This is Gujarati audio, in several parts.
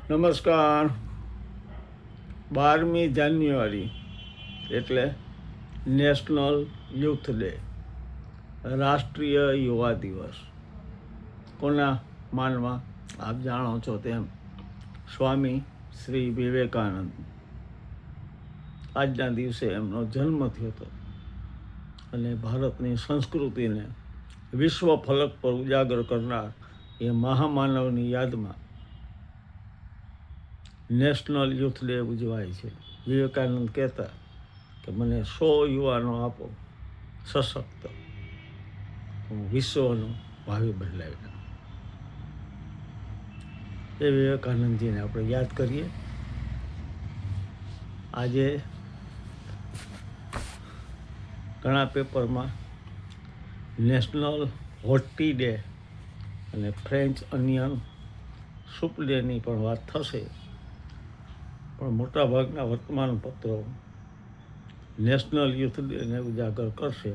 નમસ્કાર. 12મી જાન્યુઆરી એટલે નેશનલ યુથ ડે, રાષ્ટ્રીય યુવા દિવસ. કોના માનમાં? આપ જાણો છો તેમ સ્વામી શ્રી વિવેકાનંદ. આજના દિવસે એમનો જન્મ થયો હતો અને ભારતની સંસ્કૃતિને વિશ્વ ફલક પર ઉજાગર કરનાર એ મહામાનવની યાદમાં નેશનલ યુથ ડે ઉજવાય છે. વિવેકાનંદ કહેતા કે મને 100 યુવાનો આપો સશક્ત, હું વિશ્વનું ભાવિ બદલાવી નાખું. એ વિવેકાનંદજીને આપણે યાદ કરીએ. આજે ઘણા પેપરમાં નેશનલ હોટી ડે અને ફ્રેન્ચ અનિયન સૂપ ડેની પણ વાત થશે, પણ મોટાભાગના વર્તમાનપત્રો નેશનલ યુથ ડેને ઉજાગર કરશે.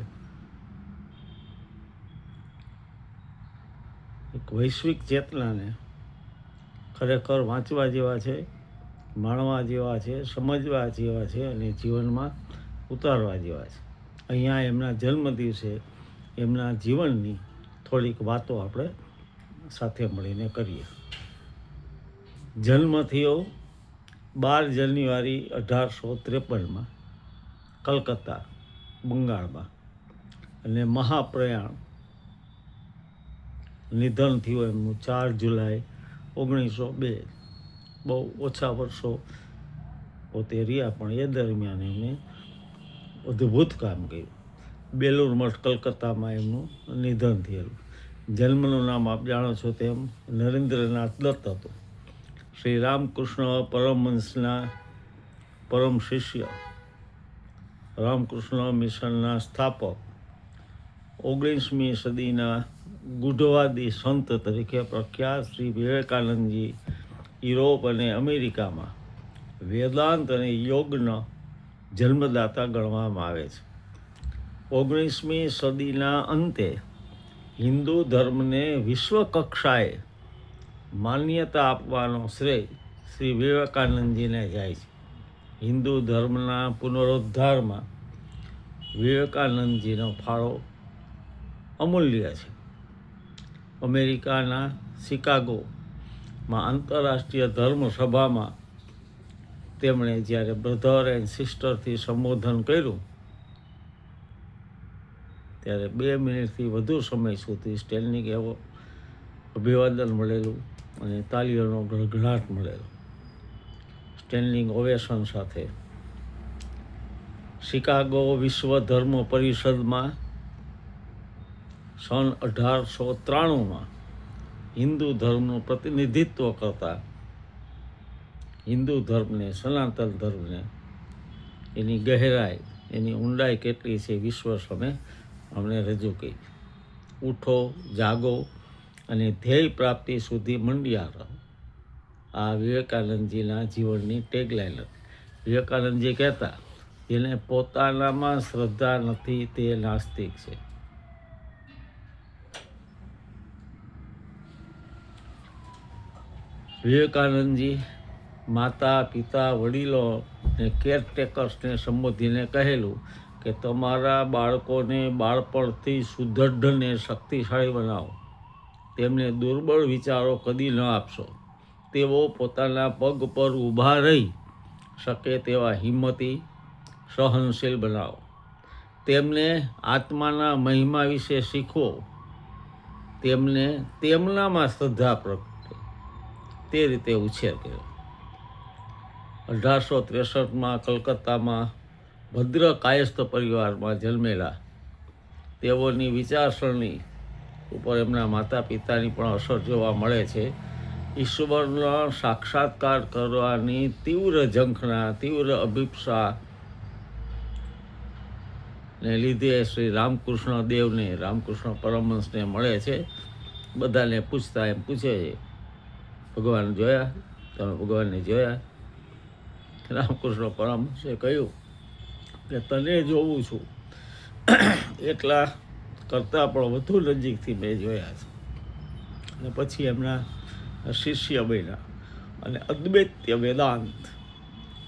એક વૈશ્વિક ચેતનાને ખરેખર વાંચવા જેવા છે, માણવા જેવા છે, સમજવા જેવા છે અને જીવનમાં ઉતારવા જેવા છે. અહીંયા એમના જન્મદિવસે એમના જીવનની થોડીક વાતો આપણે સાથે મળીને કરીએ. જન્મ થયો 12 જાન્યુઆરી 1853 કલકત્તા, બંગાળમાં, અને મહાપ્રયાણ નિધન થયું એમનું 4 જુલાઈ 1902. બહુ ઓછા વર્ષો પોતે રહ્યા, પણ એ દરમિયાન એમણે અદ્ભુત કામ કર્યું. બેલુર મઠ કલકત્તામાં એમનું નિધન થયેલું. જન્મનું નામ આપ જાણો છો તેમ નરેન્દ્રનાથ દત્ત હતું. શ્રી રામકૃષ્ણ પરમહંસના પરમ શિષ્ય, રામકૃષ્ણ મિશનના સ્થાપક, 19મી સદીના ગૂઢવાદી સંત તરીકે પ્રખ્યાત શ્રી વિવેકાનંદજી યુરોપ અને અમેરિકામાં વેદાંત અને યોગના જન્મદાતા ગણવામાં આવે છે. 19મી સદીના અંતે હિન્દુ ધર્મને વિશ્વ કક્ષાએ માન્યતા આપવાનો શ્રેય શ્રી વિવેકાનંદજીને જાય છે. હિન્દુ ધર્મના પુનરુદ્ધારમાં વિવેકાનંદજીનો ફાળો અમૂલ્ય છે. અમેરિકાના શિકાગોમાં આંતરરાષ્ટ્રીય ધર્મ સભામાં તેમણે જ્યારે બ્રધર એન્ડ સિસ્ટરથી સંબોધન કર્યું ત્યારે 2 મિનિટથી વધુ સમય સુધી સ્ટેન્ડિંગ એવો અભિવાદન મળેલું અને તાલીઓનો ગડગડાટ મળેલો. સ્ટેન્ડિંગ ઓવેશન સાથે શિકાગો વિશ્વ ધર્મ પરિષદમાં સન 1893માં હિન્દુ ધર્મનું પ્રતિનિધિત્વ કરતા હિન્દુ ધર્મને, સનાતન ધર્મને, એની ગહેરાઈ, એની ઊંડાઈ કેટલી છે વિશ્વ સામે અમને રજૂ કરી. ઉઠો, જાગો અને ધ્યેય પ્રાપ્તિ સુધી મંડ્યા રહો. આ વિવેકાનંદજીના જીવનની ટેગલાઈન હતી. વિવેકાનંદજી કહેતા, જેને પોતાનામાં શ્રદ્ધા નથી તે નાસ્તિક છે. વિવેકાનંદજી માતા, પિતા, વડીલો અને કેરટેકર્સને સંબોધીને કહેલું કે તમારા બાળકોને બાળપણથી સુદૃઢ અને શક્તિશાળી બનાવો. તેમને દુર્બળ વિચારો કદી ન આપશો. તેઓ પોતાના પગ પર ઊભા રહી શકે તેવા હિંમતી, સહનશીલ બનાવો. તેમને આત્માના મહિમા વિશે શીખવો. તેમને તેમનામાં શ્રદ્ધા પ્રગટે તે રીતે ઉછેર કર્યો. 1863માં કલકત્તામાં ભદ્ર કાયસ્થ પરિવારમાં જન્મેલા તેઓની વિચારસરણી ઉપર એમના માતા પિતાની પણ અસર જોવા મળે છે. ઈશ્વરનો સાક્ષાત્કાર કરવાની તીવ્ર ઝંખના, તીવ્ર અભિપ્સા ને લીધે શ્રી રામકૃષ્ણ દેવને, રામકૃષ્ણ પરમહંસને મળે છે. બધાને પૂછતા એમ પૂછે છે, ભગવાન જોયા? તમે ભગવાનને જોયા? રામકૃષ્ણ પરમહંસે કહ્યું કે તને જોઉં છું એટલા કરતાં પણ વધુ નજીકથી મેં જોયા છે. અને પછી એમના શિષ્ય બન્યા. અને અદ્વૈત્ય વેદાંત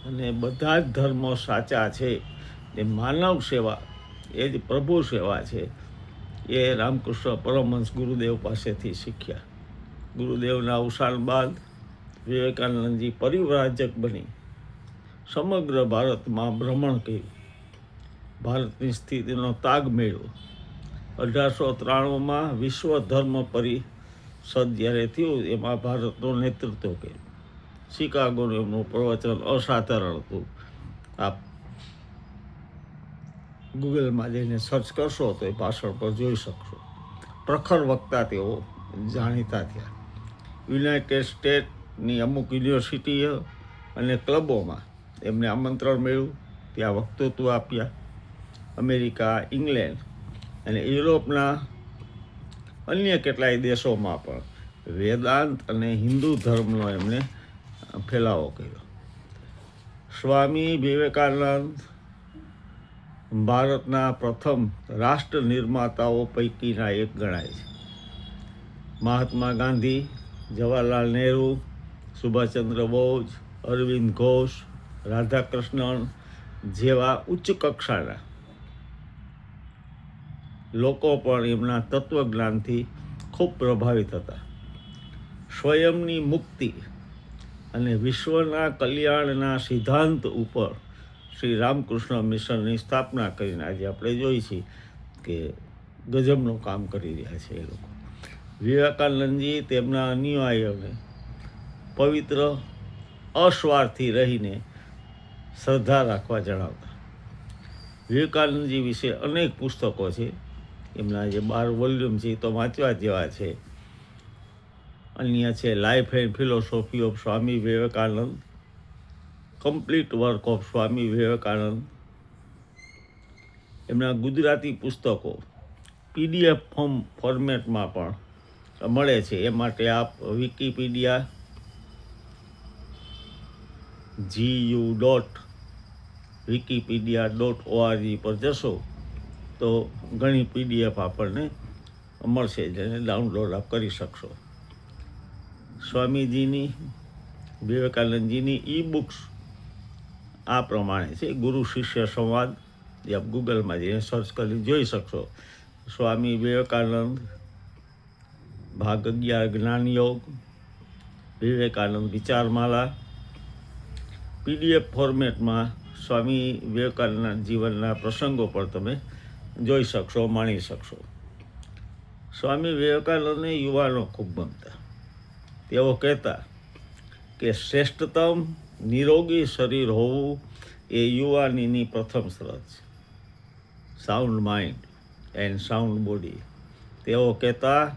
અને બધા જ ધર્મો સાચા છે, એ માનવ સેવા એ જ પ્રભુ સેવા છે, એ રામકૃષ્ણ પરમહંસ ગુરુદેવ પાસેથી શીખ્યા. ગુરુદેવના અવસાન બાદ વિવેકાનંદજી પરિવ્રાજક બની સમગ્ર ભારતમાં ભ્રમણ કર્યું, ભારતની સ્થિતિનો તાગ મેળવ્યો. 1893માં વિશ્વ ધર્મ પરિષદ જ્યારે થયું એમાં ભારતનું નેતૃત્વ કર્યું. શિકાગોનું એમનું પ્રવચન અસાધારણ હતું. આપ ગૂગલમાં જઈને સર્ચ કરશો તો એ ભાષણ પર જોઈ શકશો. પ્રખર વક્તા તેઓ જાણીતા થયા. યુનાઇટેડ સ્ટેટની અમુક યુનિવર્સિટીઓ અને ક્લબોમાં એમને આમંત્રણ મળ્યું, ત્યાં વક્તૃત્વ આપ્યા. અમેરિકા, ઇંગ્લેન્ડ અને યુરોપના અન્ય કેટલાય દેશોમાં પણ વેદાંત અને હિન્દુ ધર્મનો એમણે ફેલાવો કર્યો. સ્વામી વિવેકાનંદ ભારતના પ્રથમ રાષ્ટ્ર નિર્માતાઓ પૈકીના એક ગણાય છે. મહાત્મા ગાંધી, જવાહરલાલ નહેરુ, સુભાષચંદ્ર બોઝ, અરવિંદ ઘોષ, રાધાકૃષ્ણન જેવા ઉચ્ચ કક્ષાના લોકો પણ એમના તત્વજ્ઞાનથી ખૂબ પ્રભાવિત હતા. સ્વયંની મુક્તિ અને વિશ્વના કલ્યાણના સિદ્ધાંત ઉપર શ્રી રામકૃષ્ણ મિશનની સ્થાપના કરીને આજે આપણે જોઈ છીએ કે ગજબનું કામ કરી રહ્યા છે એ લોકો. વિવેકાનંદજી તેમના અનુયાયીઓને પવિત્ર અસ્વાર્થી રહીને શ્રદ્ધા રાખવા જણાવતા. વિવેકાનંદજી વિશે અનેક પુસ્તકો છે, એમના જે 12 વોલ્યુમ છે એ તો વાંચવા જેવા છે. અન્ય છે life and philosophy of Swami Vivekananda, complete work of Swami Vivekananda. એમના ગુજરાતી પુસ્તકો PDF ફોર્મેટમાં પણ મળે છે. એ માટે આપ વિકીપીડિયા GU.wikipedia.org પર જશો તો ઘણી PDF આપણને મળશે, જેને ડાઉનલોડ આપ કરી શકશો. સ્વામીજીની વિવેકાનંદજીની બુક્સ આ પ્રમાણે છે. ગુરુ શિષ્ય સંવાદ, જે આપ ગૂગલમાં જઈને સર્ચ કરી જોઈ શકશો. સ્વામી વિવેકાનંદ ભાગ 11 જ્ઞાનયોગ, વિવેકાનંદ વિચારમાલા. PDF ફોર્મેટમાં સ્વામી વિવેકાનંદના જીવનના પ્રસંગો પર તમે જોઈ શકશો, માણી શકશો. સ્વામી વિવેકાનંદને યુવાનો ખૂબ ગમતા. તેઓ કહેતા કે શ્રેષ્ઠતમ નિરોગી શરીર હોવું એ યુવાનીની પ્રથમ શરત છે. Sound mind and sound body. તેઓ કહેતા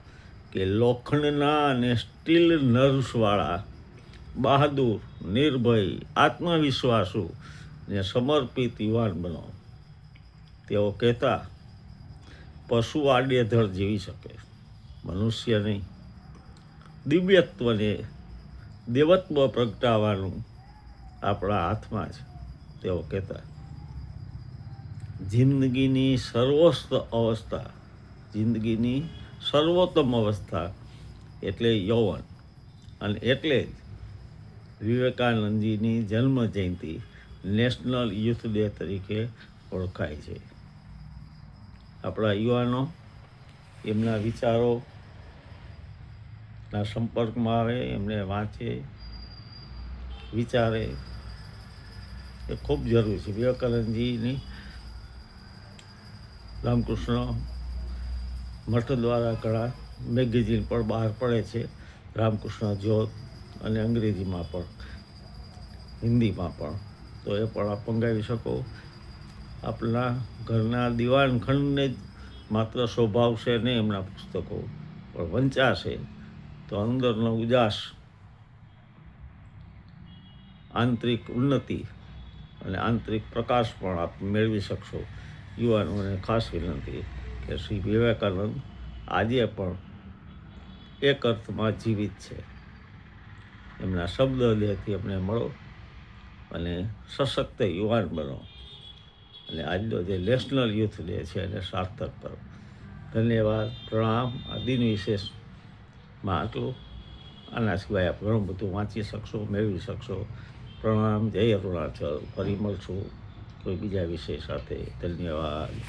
કે લોખંડના અને સ્ટીલ નર્વ્સવાળા, બહાદુર, નિર્ભય, આત્મવિશ્વાસુ ને સમર્પિત યુવાન બનો. તેઓ કહેતા પશુ આડેધડ જીવી શકે, મનુષ્ય નહીં. દિવ્યત્વને, દેવત્વ પ્રગટાવવાનું આપણા હાથમાં છે. તેઓ કહેતા જિંદગીની સર્વોત્તમ અવસ્થા એટલે યૌવન. અને એટલે જ વિવેકાનંદજીની જન્મ જયંતિ નેશનલ યુથ ડે તરીકે ઓળખાય છે. આપણા યુવાનો એમના વિચારોના સંપર્કમાં આવે, એમને વાંચે, વિચારે, એ ખૂબ જરૂરી છે. વિવેકાનંદજીની રામકૃષ્ણ મઠ દ્વારા ઘણા મેગેઝિન પણ બહાર પડે છે. રામકૃષ્ણ જ્યોત, અને અંગ્રેજીમાં પણ, હિન્દીમાં પણ. તો એ પણ આપ મંગાવી શકો. આપણા ઘરના દિવાનખંડને જ માત્ર શોભાવશે નહીં એમના પુસ્તકો, પણ વંચાશે તો અંદરનો ઉજાસ, આંતરિક ઉન્નતિ અને આંતરિક પ્રકાશ પણ આપ મેળવી શકશો. યુવાનોને ખાસ વિનંતી કે શ્રી વિવેકાનંદ આજે પણ એક અર્થમાં જીવિત છે. એમના શબ્દ દેહથી અમને મળો અને સશક્ત યુવાન બનો, અને આજનો જે નેશનલ યુથ ડે છે એને સાર્થક કરો. ધન્યવાદ, પ્રણામ. આ દિન વિશેષમાં આટલું. આના સિવાય આપ ઘણું બધું વાંચી શકશો, મેળવી શકશો. પ્રણામ, જય અરુણાચલ. ફરી મળશું કોઈ બીજા વિષય સાથે. ધન્યવાદ.